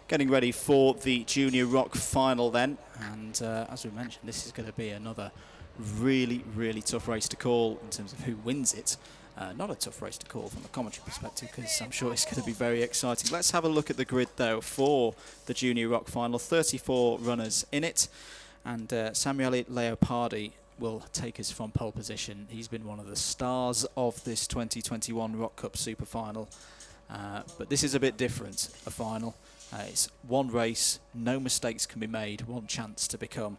Getting ready for the Junior ROK final then, and as we mentioned, this is going to be another really, really tough race to call in terms of who wins it. Not a tough race to call from a commentary perspective, because I'm sure it's going to be very exciting. Let's have a look at the grid though for the Junior ROK final. 34 runners in it, and Samuele Leopardi will take us from pole position. He's been one of the stars of this 2021 ROK Cup Super Final, but this is a bit different, a final. It's one race, no mistakes can be made, one chance to become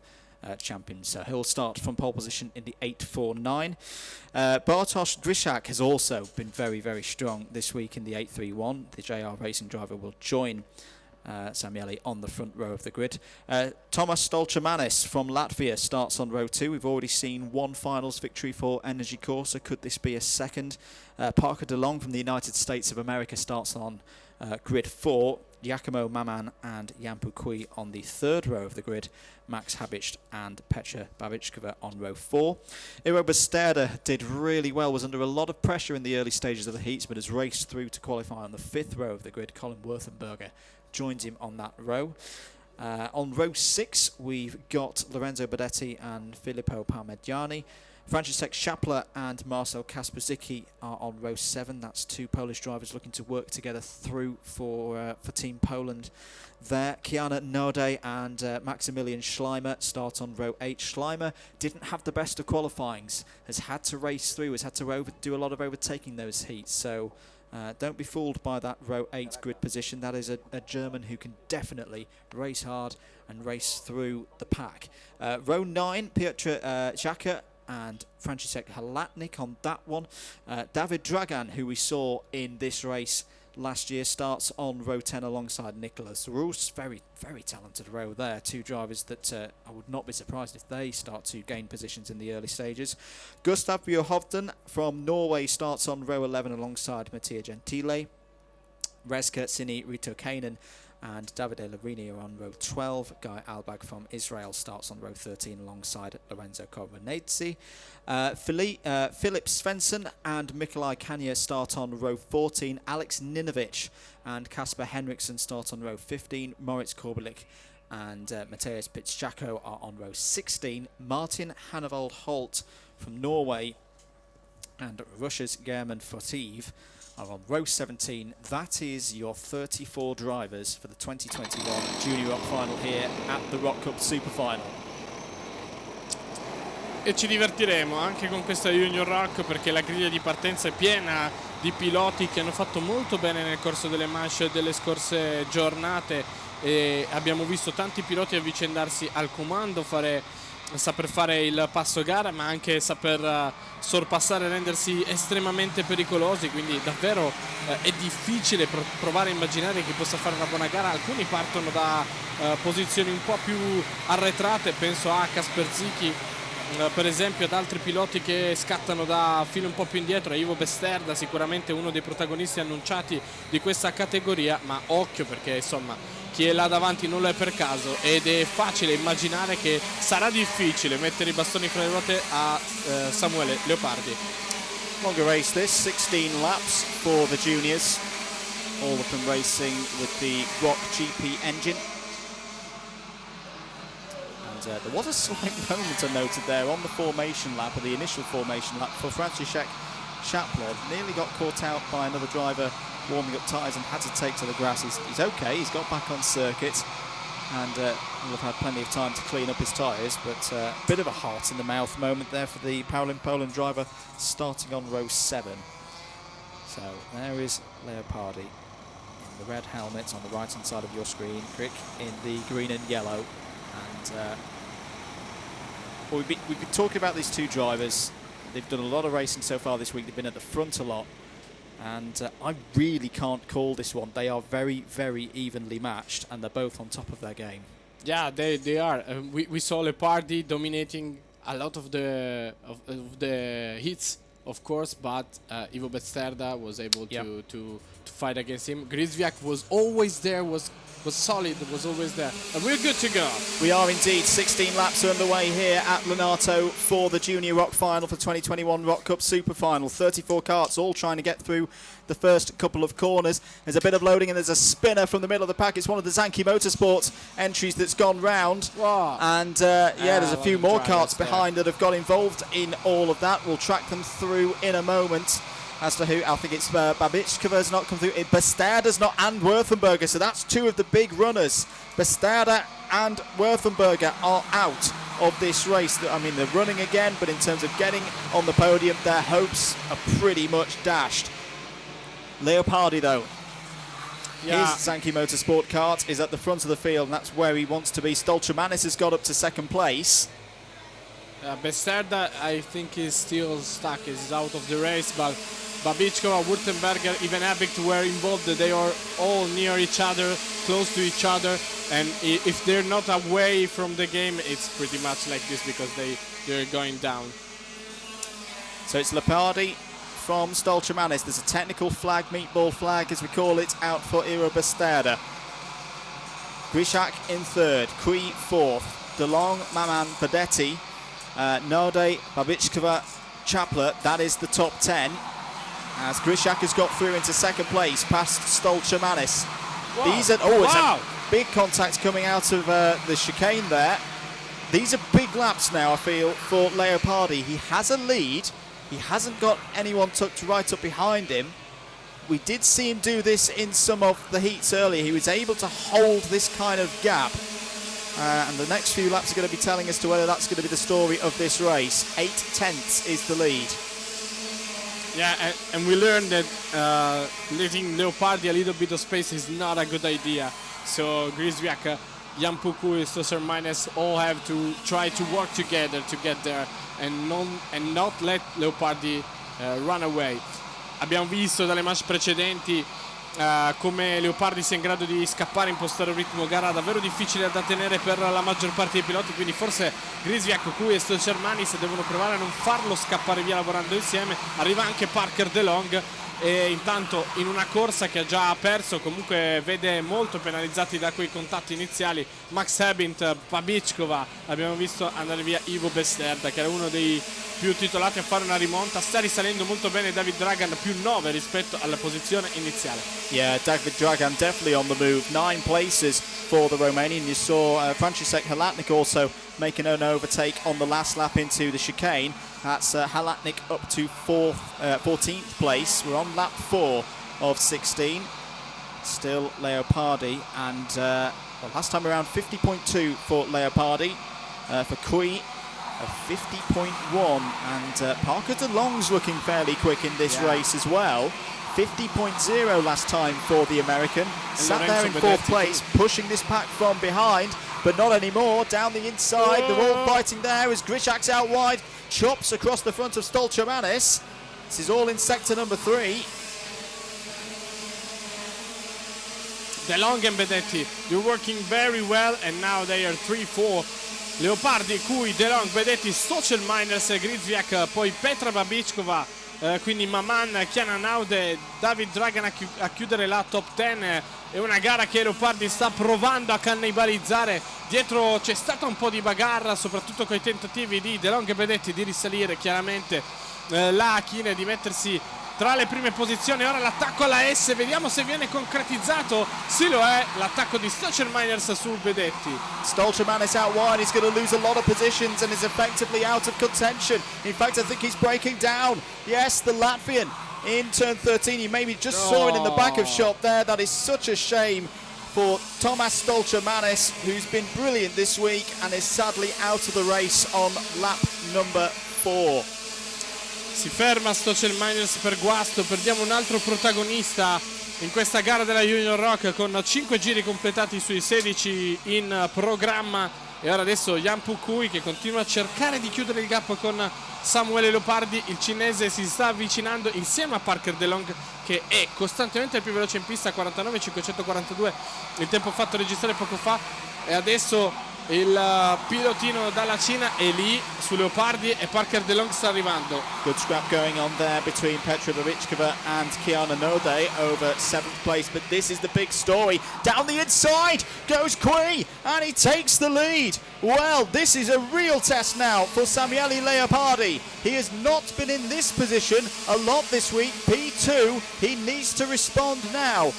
champion. So he'll start from pole position in the 8.49. Bartosz Dryszak has also been very, very strong this week in the 8.31. The JR Racing driver will join Samuele on the front row of the grid. Tomas Stolčamanis from Latvia starts on row 2. We've already seen one finals victory for Energy Corsa. Could this be a second? Parker DeLong from the United States of America starts on grid 4. Giacomo Maman and Jan Pukui on the third row of the grid. Max Habicht and Petra Babičkova on row 4. Iro Basterda did really well, was under a lot of pressure in the early stages of the heats, but has raced through to qualify on the 5th row of the grid. Colin Werthenberger joins him on that row. On row 6, we've got Lorenzo Badetti and Filippo Parmigiani. Franciszek Szapler and Marcel Kasperzicki are on row 7. That's two Polish drivers looking to work together through for Team Poland there. Kiana Node and Maximilian Schleimer start on row 8. Schleimer didn't have the best of qualifyings, has had to race through, has had to do a lot of overtaking those heats, so don't be fooled by that row 8 grid position. That is a German who can definitely race hard and race through the pack. Row 9, Piotr Xhaka and Franciszek Halatnik on that one. David Dragan, who we saw in this race last year, starts on row 10 alongside Nicholas Roos. Very, very talented row there. Two drivers that I would not be surprised if they start to gain positions in the early stages. Gustav Bjørhovden from Norway starts on row 11 alongside Mattia Gentile. Rezka Sini Ritokainen and Davide Larini are on row 12. Guy Albag from Israel starts on row 13 alongside Lorenzo Corvinazzi. Philip Svensson and Mikolaj Kanya start on row 14. Alex Ninovic and Kasper Henriksen start on row 15. Moritz Korbelik and Mateusz Pitschako are on row 16. Martin Hannevold Holt from Norway and Russia's German Fotiv are on row 17. That is your 34 drivers for the 2021 Junior ROK Final here at the ROK Cup Super Final. E ci divertiremo anche con questa Junior ROK, perché la griglia di partenza è piena di piloti che hanno fatto molto bene nel corso delle manche delle scorse giornate, e abbiamo visto tanti piloti avvicendarsi al comando, saper fare il passo gara, ma anche saper sorpassare e rendersi estremamente pericolosi, quindi davvero è difficile provare a immaginare chi possa fare una buona gara. Alcuni partono da posizioni un po' più arretrate, penso a Kasperzicki per esempio, ad altri piloti che scattano da filo un po' più indietro. Ivo Besterda sicuramente uno dei protagonisti annunciati di questa categoria, ma occhio, perché insomma chi è là davanti non lo è per caso, ed è facile immaginare che sarà difficile mettere i bastoni fra le ruote a Samuele Leopardi. Longer race this, 16 laps for the juniors, all of them racing with the ROK GP engine. And there was a slight moment I noted there on the formation lap, or the initial formation lap, for Franciszek Szapler. Nearly got caught out by another driver warming up tyres and had to take to the grass. He's okay, he's got back on circuit, and will have had plenty of time to clean up his tyres, but a bit of a heart in the mouth moment there for the Poland driver starting on row 7. So there is Leopardi in the red helmet on the right hand side of your screen, Crick in the green and yellow. And well, we've been talking about these two drivers. They've done a lot of racing so far this week. They've been at the front a lot, and I really can't call this one. They are very, very evenly matched, and they're both on top of their game. Yeah, they are. We saw Leopardi dominating a lot of the hits of course, but Ivo Besterda was able Yep. to fight against him. Grisviak was always there, was solid, was always there. And we're good to go. We are indeed. 16 laps are underway here at Lonato for the Junior ROK Final for 2021 ROK Cup Superfinal. 34 karts all trying to get through the first couple of corners. There's a bit of loading and there's a spinner from the middle of the pack. It's one of the Zanki Motorsports entries that's gone round. Wow. And there's a few more karts there. behind that have got involved in all of that. We'll track them through in a moment. As to who, I think it's Babichkova's not come through. Besterda's not, and Württemberger. So that's two of the big runners. Besterda and Württemberger are out of this race. I mean, they're running again, but in terms of getting on the podium, their hopes are pretty much dashed. Leopardi, though, his Zanki Motorsport kart is at the front of the field, and that's where he wants to be. Stolchamanis has got up to second place. Besterda, I think, is still stuck. He's out of the race, but Babichkova, Württemberger, even Abicht were involved. They are all near each other, close to each other, and if they're not away from the game, it's pretty much like this because they're going down. So it's Leopardi from Stolchamanis. There's a technical flag, meatball flag as we call it, out for Iro Besterda. Grishak in third, Kui fourth, DeLong, Maman, Padetti, Node, Babichkova, Chapler. That is the top 10. As Grishak has got through into second place past Stolchamanis. Wow. These are it's a big contact coming out of the chicane there. These are big laps now, I feel, for Leopardi. He has a lead. He hasn't got anyone tucked right up behind him. We did see him do this in some of the heats earlier. He was able to hold this kind of gap. And the next few laps are going to be telling as to whether that's going to be the story of this race. 8/10 is the lead. Yeah, and we learned that letting Leopardi a little bit of space is not a good idea. So Grisviak, Jan Puku, Stosser Mines all have to try to work together to get there and not let Leopardi run away. Abbiamo visto dalle manche precedenti come Leopardi sia in grado di scappare, impostare un ritmo gara davvero difficile da tenere per la maggior parte dei piloti, quindi forse Grisviak, Kui e Stolchermanis devono provare a non farlo scappare via lavorando insieme. Arriva anche Parker DeLong e intanto in una corsa che ha già perso, comunque vede molto penalizzati da quei contatti iniziali Max Hebint, Babichkova, abbiamo visto andare via Ivo Besterda che era uno dei più titolati a fare una rimonta. Sta risalendo molto bene David Dragan, più 9 rispetto alla posizione iniziale. Yeah, David Dragan definitely on the move. 9 places for the Romanian. You saw František Halatnik also making an overtake on the last lap into the chicane. That's Halatnik up to 14th place. We're on lap 4 of 16. Still Leopardi, and last time around 50.2 for Leopardi. For Kui, 50.1, and Parker DeLong's looking fairly quick in this race as well. 50.0 last time for the American. Sat there in fourth place, pushing this pack from behind, but not anymore. Down the inside, they're all fighting there as Grishak's out wide, chops across the front of Stolchamanis. This is all in sector number 3. DeLong and Bedetti, they're working very well, and now they are 3-4. Leopardi, Kui, DeLong, Bedetti, Stolchermanis, Grisviak, poi Petra Babichkova, quindi Maman, Chiana Naude, David Dragan a chiudere la top 10. È una gara che Leopardi sta provando a cannibalizzare. Dietro c'è stata un po' di bagarra, soprattutto con i tentativi di DeLong e Bedetti di risalire chiaramente la china e di mettersi tra le prime posizioni. Ora l'attacco alla S, vediamo se viene concretizzato. Sì, lo è, l'attacco di Stolchermanis su Bedetti. Stolchermanis out wide, he's going to lose a lot of positions and is effectively out of contention. In fact, I think he's breaking down. Yes, the Latvian in turn 13, you maybe just saw it in the back of shot there. That is such a shame for Tomas Stolchermanis, who's been brilliant this week and is sadly out of the race on lap number 4. Si ferma Stolchermanis per guasto, perdiamo un altro protagonista in questa gara della Junior ROK con 5 giri completati sui 16 in programma. E ora adesso Jan Pukui che continua a cercare di chiudere il gap con Samuele Leopardi. Il cinese si sta avvicinando insieme a Parker DeLong che è costantemente il più veloce in pista, 49.542 il tempo fatto registrare poco fa. E adesso il pilotino dalla Cina è lì su Leopardi e Parker DeLong sta arrivando. Good scrap going on there between Petra Vevichkova and Kiana Node over 7th place, but this is the big story. Down the inside goes Kui, and he takes the lead. Well, this is a real test now for Samuele Leopardi. He has not been in this position a lot this week. P2, he needs to respond now.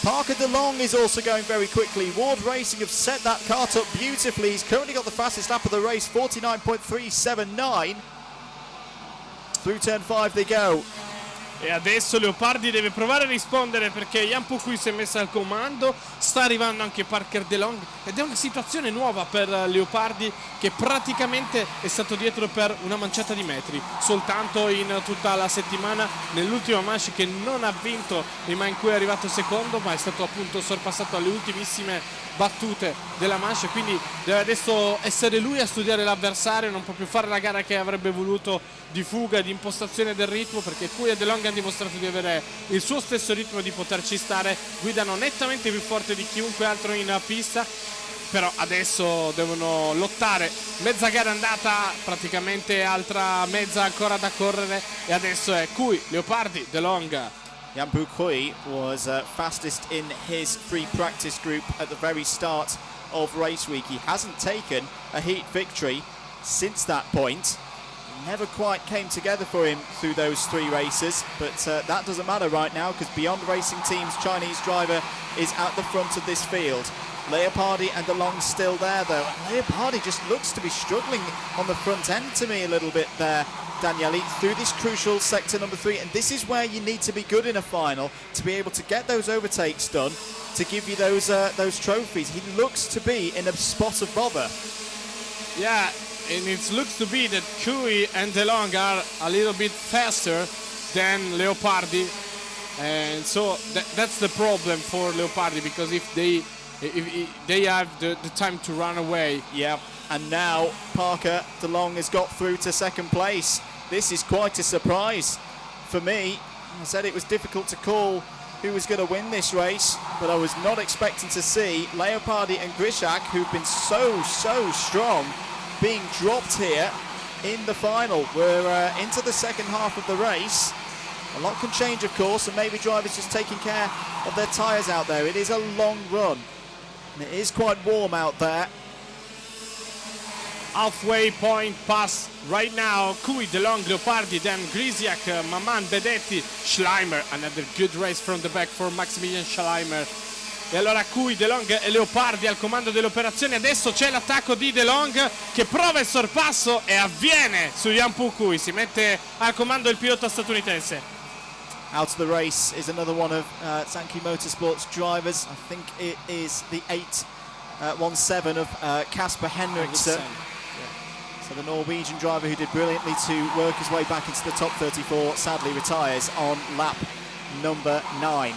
Parker DeLong is also going very quickly. Ward Racing have set that kart up beautifully. He's currently got the fastest lap of the race, 49.379. Through turn 5 they go. E adesso Leopardi deve provare a rispondere perché Jan Pukui si è messa al comando, sta arrivando anche Parker DeLong ed è una situazione nuova per Leopardi che praticamente è stato dietro per una manciata di metri, soltanto in tutta la settimana, nell'ultima manche che non ha vinto ma in cui è arrivato secondo, ma è stato appunto sorpassato alle ultimissime battute della manche, quindi deve adesso essere lui a studiare l'avversario, non può più fare la gara che avrebbe voluto di fuga, di impostazione del ritmo, perché Kui e DeLong hanno dimostrato di avere il suo stesso ritmo, di poterci stare, guidano nettamente più forte di chiunque altro in pista, però adesso devono lottare. Mezza gara andata, praticamente altra mezza ancora da correre e adesso è Kui, Leopardi, DeLong. Jan Pukui was fastest in his free practice group at the very start of race week. He hasn't taken a heat victory since that point. Never quite came together for him through those 3 races, but that doesn't matter right now because Beyond Racing Team's Chinese driver is at the front of this field. Leopardi and DeLong still there though. Leopardi just looks to be struggling on the front end to me a little bit there, Daniele, through this crucial sector number 3, and this is where you need to be good in a final to be able to get those overtakes done to give you those trophies. He looks to be in a spot of bother. Yeah, and it looks to be that Kui and DeLong are a little bit faster than Leopardi, and so that's the problem for Leopardi, because if they have the time to run away. Yeah, and now Parker DeLong has got through to 2nd place. This is quite a surprise for me. I said it was difficult to call who was going to win this race, but I was not expecting to see Leopardi and Grishak, who've been so strong, being dropped here in the final. We're into the second half of the race. A lot can change, of course, and maybe drivers just taking care of their tyres out there. It is a long run, and it is quite warm out there. Halfway point pass right now. Kui, DeLong, Leopardi, then Grisiak, Maman, Bedetti, Schleimer. Another good race from the back for Maximilian Schleimer. E allora Kui, DeLong e Leopardi al comando dell'operazione. Adesso c'è l'attacco di DeLong che prova il sorpasso e avviene su Jan Pukui. Si mette al comando il pilota statunitense. Out of the race is another one of Sankey Motorsports drivers. I think it is the 817 of Kasper Henriksen. So the Norwegian driver who did brilliantly to work his way back into the top 34 sadly retires on lap number 9.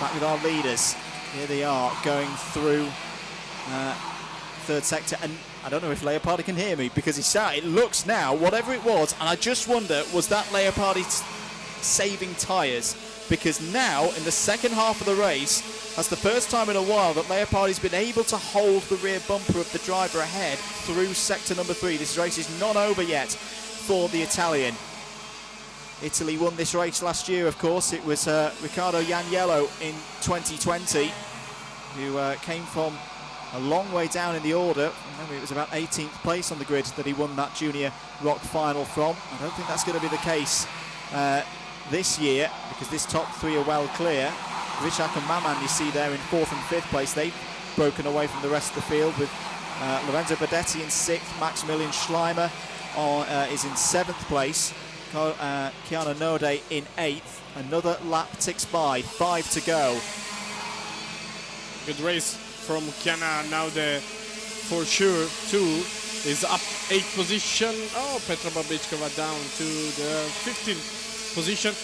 Back with our leaders. Here they are going through 3rd sector, and I don't know if Leopardi can hear me because it looks now, whatever it was, and I just wonder, was that Leopardi saving tyres? Because now in the second half of the race, that's the first time in a while that Leopardi's been able to hold the rear bumper of the driver ahead through sector number 3. This race is not over yet for the Italian. Italy won this race last year, of course. It was Riccardo Ianiello in 2020 who came from a long way down in the order. Remember, it was about 18th place on the grid that he won that Junior ROK final from. I don't think that's going to be the case this year, because this top 3 are well clear. Grishak and Maman you see there in 4th and 5th place. They've broken away from the rest of the field, with Lorenzo Bedetti in 6th, Maximilian Schleimer is in 7th place, Kiana Node in 8th. Another lap ticks by, 5 to go. Good race from Kiana Node for sure. 2 is up 8 position. Oh, Petra Babichkova down to the 15th position.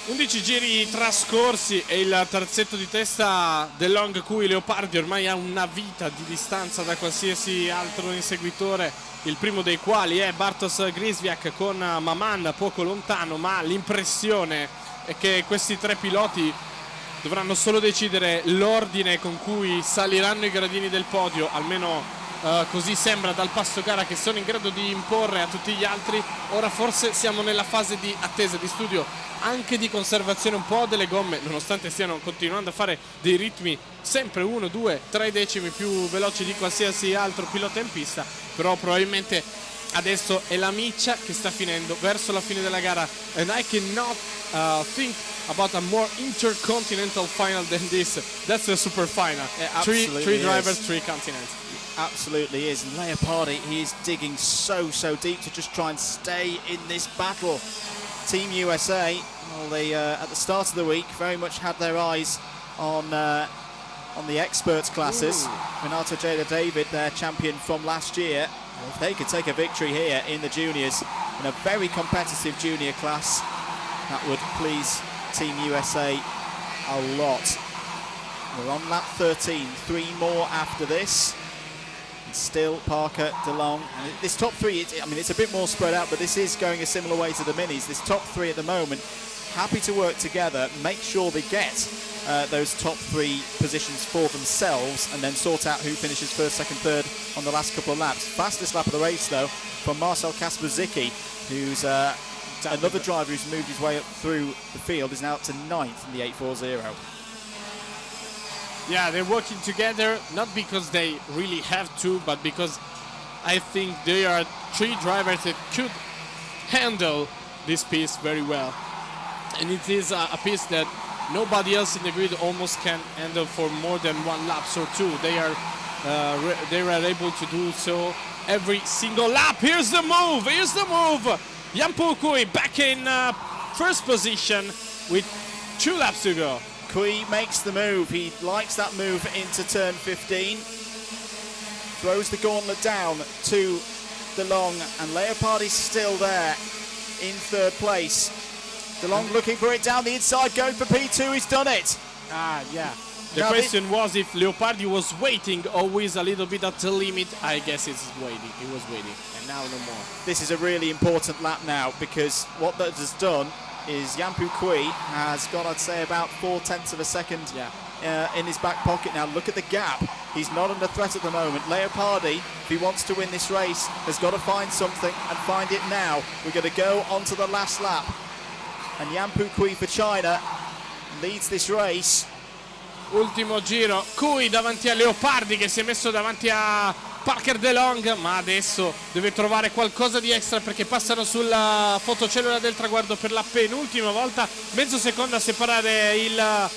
11 giri trascorsi e il terzetto di testa DeLong, Kui, Leopardi ormai ha una vita di distanza da qualsiasi altro inseguitore, il primo dei quali è Bartosz Griswiak con Maman poco lontano, ma l'impressione è che questi 3 piloti dovranno solo decidere l'ordine con cui saliranno i gradini del podio, almeno così sembra dal passo gara che sono in grado di imporre a tutti gli altri. Ora forse siamo nella fase di attesa, di studio, anche di conservazione un po' delle gomme, nonostante stiano continuando a fare dei ritmi sempre 1, 2, 3 decimi più veloci di qualsiasi altro pilota in pista, però probabilmente adesso è la miccia che sta finendo verso la fine della gara, and I cannot think about a more intercontinental final than this. That's the Superfinal. Three drivers, 3 continents. Absolutely is. Leopardi, he is digging so deep to just try and stay in this battle. Team USA, well, they at the start of the week very much had their eyes on the experts classes. Renato Jada David, their champion from last year. If they could take a victory here in the juniors, in a very competitive junior class, that would please Team USA a lot. We're on lap 13, 3 more after this. And still Parker, DeLong, and this top 3, I mean, it's a bit more spread out, but this is going a similar way to the minis. This top 3 at the moment, happy to work together, make sure they get those top 3 positions for themselves, and then sort out who finishes first, second, third on the last couple of laps. Fastest lap of the race, though, from Marcel Kasperzicki, who's another driver who's moved his way up through the field, is now up to 9th in the 840. Yeah, they're working together, not because they really have to, but because I think they are 3 drivers that could handle this piece very well. And it is a piece that nobody else in the grid almost can handle for more than 1 lap or 2. They are able to do so every single lap. Here's the move, Jan-Pol Kui back in first position with 2 laps to go. Kui makes the move. He likes that move into turn 15. Throws the gauntlet down to DeLong, and Leopardi's still there in 3rd place. DeLong looking for it down the inside, going for P2. He's done it. Yeah. The question was if Leopardi was waiting always a little bit at the limit. I guess it's waiting. He was waiting, and now no more. This is a really important lap now, because what that has done is Jan-Pol Kui has got, I'd say, about 4/10 of a second in his back pocket now. Look at the gap. He's not under threat at the moment. Leopardi, if he wants to win this race, has got to find something, and find it now. We're going to go on to the last lap. And Jan-Pol Kui for China leads this race. Ultimo giro, Kui davanti a Leopardi che si è messo davanti a Parker DeLong, ma adesso deve trovare qualcosa di extra perché passano sulla fotocellula del traguardo per la penultima volta, mezzo secondo a separare il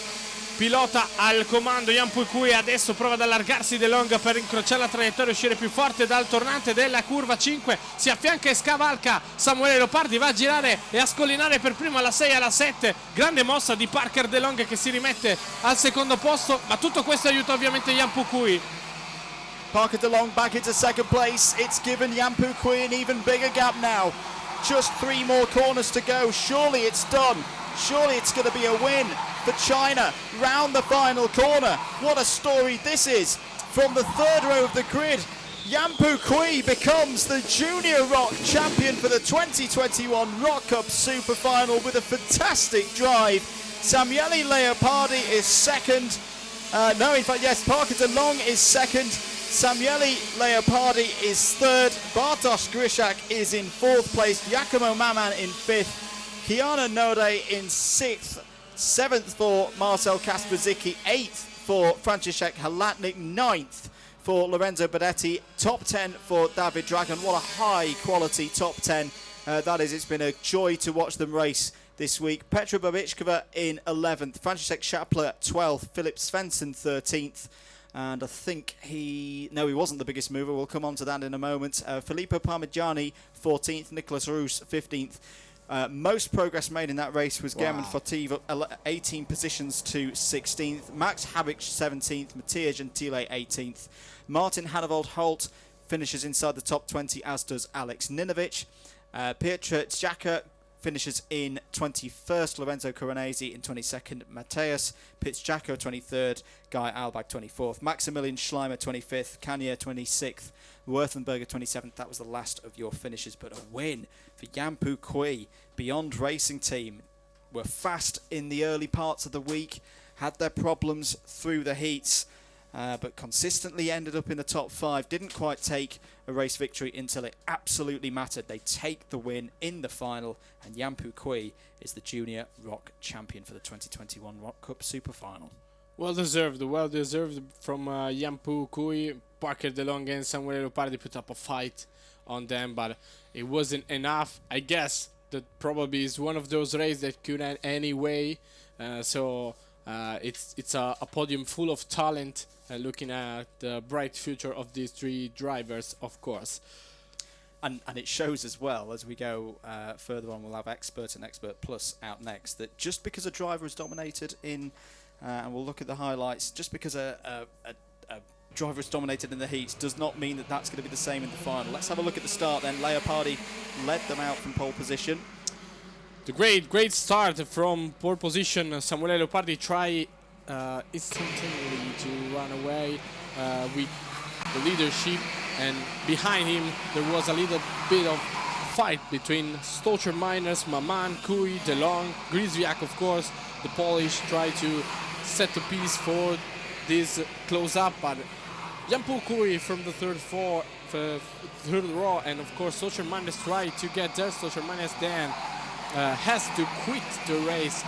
pilota al comando. Jan-Pol Kui adesso prova ad allargarsi DeLong per incrociare la traiettoria e uscire più forte dal tornante della curva 5, si affianca e scavalca Samuele Leopardi, va a girare e a scollinare per primo alla 6 e alla 7, grande mossa di Parker DeLong che si rimette al secondo posto, ma tutto questo aiuta ovviamente Jan-Pol Kui. Parker DeLong back into 2nd place. It's given Jan-Pol Kui an even bigger gap now. Just 3 more corners to go. Surely it's done. Surely it's going to be a win for China round the final corner. What a story this is. From the 3rd row of the grid, Jan-Pol Kui becomes the Junior ROK champion for the 2021 ROK Cup Super Final with a fantastic drive. Samuele Leopardi is 2nd. Parker DeLong is 2nd. Samuele Leopardi is 3rd. Bartosz Gryszak is in 4th place. Giacomo Maman in 5th. Kiana Node in 6th. 7th for Marcel Kasperzicki. 8th for Franciszek Halatnik. 9th for Lorenzo Bedetti. Top 10 for David Dragon. What a high quality top 10 that is. It's been a joy to watch them race this week. Petra Babichkova in 11th. Franciszek Schapler 12th. Philip Svensson 13th. And I think he wasn't the biggest mover. We'll come on to that in a moment. Filippo Parmigiani 14th. Nicholas Roos 15th. Most progress made in that race was German Fortiva, 18 positions to 16th. Max Habich 17th. Mattia Gentile 18th. Martin Hannavold Holt finishes inside the top 20, as does Alex Ninovic. Pietra Tjaka finishes in 21st, Lorenzo Coronesi in 22nd, Mateus Pizzjacko 23rd, Guy Albag 24th, Maximilian Schleimer 25th, Kanya 26th, Werthenberger 27th. That was the last of your finishes, but a win for Jan-Pol Kui. Beyond Racing Team were fast in the early parts of the week, had their problems through the heats, but consistently ended up in the top 5. Didn't quite take a race victory until it absolutely mattered. They take the win in the final, and Yampu Kui is the Junior ROK champion for the 2021 ROK Cup Super Final. Well deserved from Yampu Kui. Parker DeLong and Samuele Leopardi put up a fight on them, but it wasn't enough. I guess that probably is one of those races that could end anyway. So it's a podium full of talent, looking at the bright future of these 3 drivers, of course. And it shows as well, as we go further on, we'll have Expert and Expert Plus out next, that just because a driver is dominated in, and we'll look at the highlights, just because a driver is dominated in the heats does not mean that that's going to be the same in the final. Let's have a look at the start then. Leopardi led them out from pole position. The great start from pole position. Samuele Leopardi tried instantly to run away with the leadership, and behind him there was a little bit of fight between Stocher Miners, Maman, Kui, DeLong, Grisviak, of course. The Polish tried to set a piece for this close-up, but Yampu Kui from the third row, and of course Stocher Miners tried to get there. Stocher Miners then has to quit the race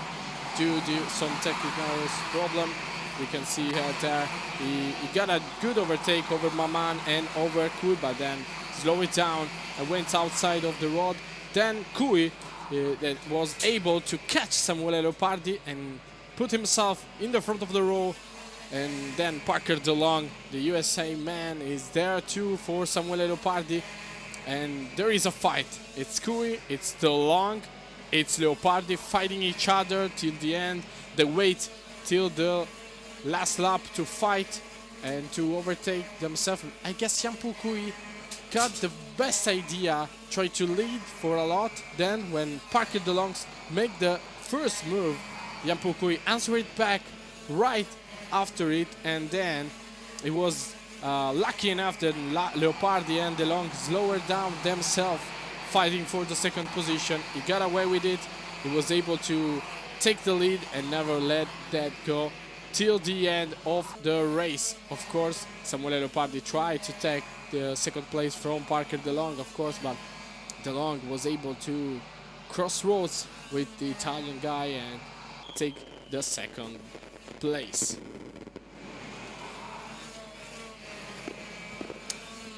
due to some technical problem. You can see there he got a good overtake over Maman and over Kui, but then slow it down and went outside of the road. Then Kui that was able to catch Samuele Leopardi and put himself in the front of the row. And then Parker DeLong, the USA man, is there too for Samuele Leopardi. And there is a fight. It's Kui, it's DeLong, it's Leopardi fighting each other till the end. They wait till the last lap to fight and to overtake themselves. I guess Yampu Kui got the best idea, try to lead for a lot. Then when Parker DeLong make the first move, Yampu Kui answer it back right after it, and then it was lucky enough that Leopardi and DeLong slowed down themselves fighting for the second position. He got away with it. He was able to take the lead and never let that go till the end of the race. Of course, Samuele Leopardi tried to take the second place from Parker DeLong, of course, but DeLong was able to cross roads with the Italian guy and take the second place.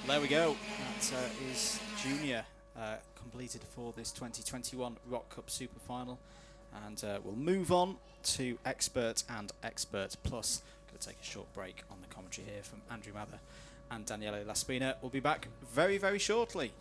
There we go. That is Junior completed for this 2021 ROK Cup Super Final. And we'll move on to Expert and Expert Plus. Going to take a short break on the commentary here from Andrew Mather and Daniele Laspina. We'll be back very, very shortly.